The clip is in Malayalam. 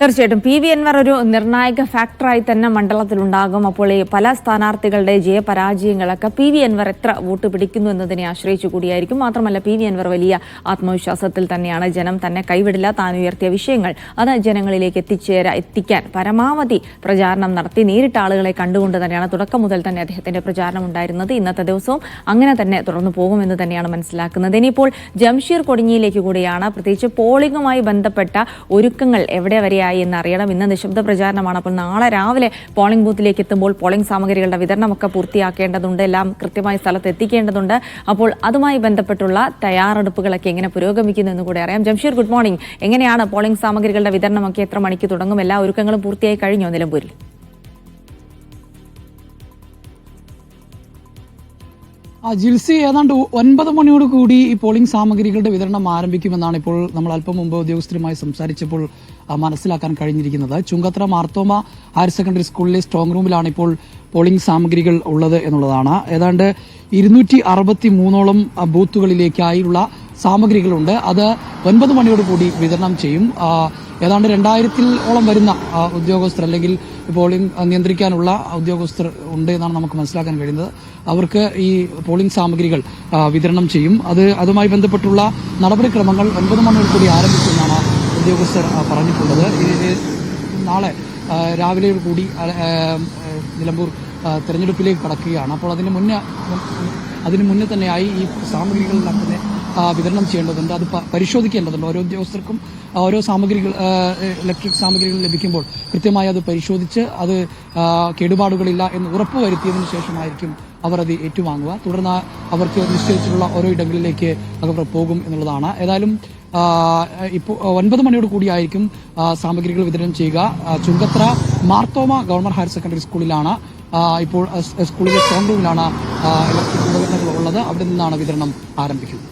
തീർച്ചയായിട്ടും പി വി അൻവർ ഒരു നിർണായക ഫാക്ടറായി തന്നെ മണ്ഡലത്തിലുണ്ടാകും. അപ്പോൾ ഈ പല സ്ഥാനാർത്ഥികളുടെ ജയപരാജയങ്ങളൊക്കെ പി വി അൻവർ എത്ര വോട്ട് പിടിക്കുന്നു എന്നതിനെ ആശ്രയിച്ചു കൂടിയായിരിക്കും. മാത്രമല്ല പി വി അൻവർ വലിയ ആത്മവിശ്വാസത്തിൽ തന്നെയാണ്. ജനം തന്നെ കൈവിടില്ല. താൻ ഉയർത്തിയ വിഷയങ്ങൾ അത് ജനങ്ങളിലേക്ക് എത്തിക്കാൻ പരമാവധി പ്രചാരണം നടത്തി നേരിട്ട് ആളുകളെ കണ്ടുകൊണ്ട് തന്നെയാണ് തുടക്കം മുതൽ തന്നെ അദ്ദേഹത്തിന്റെ പ്രചാരണം ഉണ്ടായിരുന്നത്. ഇന്നത്തെ ദിവസവും അങ്ങനെ തന്നെ തുടർന്നു പോകുമെന്ന് തന്നെയാണ് മനസ്സിലാക്കുന്നത്. ഇനിയിപ്പോൾ ജംഷീർ കൊടിഞ്ഞിയിലേക്ക് കൂടിയാണ്. പ്രത്യേകിച്ച് പോളിംഗുമായി ബന്ധപ്പെട്ട ഒരുക്കങ്ങൾ എവിടെ വരെയായി എന്നറിയണം. ഇന്ന് നിശബ്ദ പ്രചാരണമാണ്. അപ്പോൾ നാളെ രാവിലെ പോളിംഗ് ബൂത്തിലേക്ക് എത്തുമ്പോൾ പോളിംഗ് സാമഗ്രികളുടെ വിതരണമൊക്കെ പൂർത്തിയാക്കേണ്ടതുണ്ട്. എല്ലാം കൃത്യമായ സ്ഥലത്ത് എത്തിക്കേണ്ടതുണ്ട്. അപ്പോൾ അതുമായി ബന്ധപ്പെട്ടുള്ള തയ്യാറെടുപ്പുകളൊക്കെ എങ്ങനെ പുരോഗമിക്കുന്നു എന്ന് കൂടെ അറിയാം. Jamsheer, good morning. എങ്ങനെയാണ് പോളിംഗ് സാമഗ്രികളുടെ വിതരണമൊക്കെ എത്ര മണിക്ക് തുടങ്ങും? എല്ലാ ഒരുക്കങ്ങളും പൂർത്തിയായി കഴിഞ്ഞോ നിലമ്പൂരിൽ? ജിൽസി, ഏതാണ്ട് 9 മണിയോട് കൂടി ഈ പോളിംഗ് സാമഗ്രികളുടെ വിതരണം ആരംഭിക്കുമെന്നാണ് ഇപ്പോൾ നമ്മൾ അല്പം മുമ്പ് ഉദ്യോഗസ്ഥരുമായി സംസാരിച്ചപ്പോൾ മനസ്സിലാക്കാൻ കഴിഞ്ഞിരിക്കുന്നത്. ചുങ്കത്ര മാർത്തോമ ഹയർ സെക്കൻഡറി സ്കൂളിലെ സ്ട്രോങ് റൂമിലാണ് ഇപ്പോൾ പോളിംഗ് സാമഗ്രികൾ ഉള്ളത് എന്നുള്ളതാണ്. ഏതാണ്ട് 263ഓളം ബൂത്തുകളിലേക്കായുള്ള സാമഗ്രികളുണ്ട്. അത് 9 മണിയോട് കൂടി വിതരണം ചെയ്യും. ഏതാണ്ട് 2000-ഓളം വരുന്ന ഉദ്യോഗസ്ഥർ അല്ലെങ്കിൽ പോളിംഗ് നിയന്ത്രിക്കാനുള്ള ഉദ്യോഗസ്ഥർ ഉണ്ട് എന്നാണ് നമുക്ക് മനസ്സിലാക്കാൻ കഴിയുന്നത്. അവർക്ക് ഈ പോളിംഗ് സാമഗ്രികൾ വിതരണം ചെയ്യും. അതുമായി ബന്ധപ്പെട്ടുള്ള നടപടിക്രമങ്ങൾ 9 മണിയോട് കൂടി ആരംഭിക്കുമെന്നാണ് ഉദ്യോഗസ്ഥർ പറഞ്ഞിട്ടുള്ളത്. നാളെ രാവിലെ കൂടി നിലമ്പൂർ തെരഞ്ഞെടുപ്പിലേക്ക് കടക്കുകയാണ്. അപ്പോൾ അതിന് മുന്നേ തന്നെയായി ഈ സാമഗ്രികളെല്ലാം തന്നെ വിതരണം ചെയ്യേണ്ടതുണ്ട്. അത് പരിശോധിക്കേണ്ടതുണ്ട്. ഓരോ ഉദ്യോഗസ്ഥർക്കും ഓരോ ഇലക്ട്രിക് സാമഗ്രികൾ ലഭിക്കുമ്പോൾ കൃത്യമായി അത് പരിശോധിച്ച് അത് കേടുപാടുകളില്ല എന്ന് ഉറപ്പുവരുത്തിയതിനു ശേഷമായിരിക്കും അവർ അത് ഏറ്റുവാങ്ങുക. തുടർന്ന് അവർക്ക് നിശ്ചയിച്ചിട്ടുള്ള ഓരോ ഇടങ്ങളിലേക്ക് അവർ പോകും എന്നുള്ളതാണ്. ഏതായാലും ഇപ്പോൾ 9 മണിയോട് കൂടിയായിരിക്കും സാമഗ്രികൾ വിതരണം ചെയ്യുക. Chungathara Marthoma government higher secondary സ്കൂളിലാണ് ഇപ്പോൾ സ്കൂളിലെ സ്ട്രോങ് റൂമിലാണ് ഇലക്ട്രിക് ഉപകരണങ്ങൾ ഉള്ളത്. അവിടെ നിന്നാണ് വിതരണം ആരംഭിക്കുന്നത്.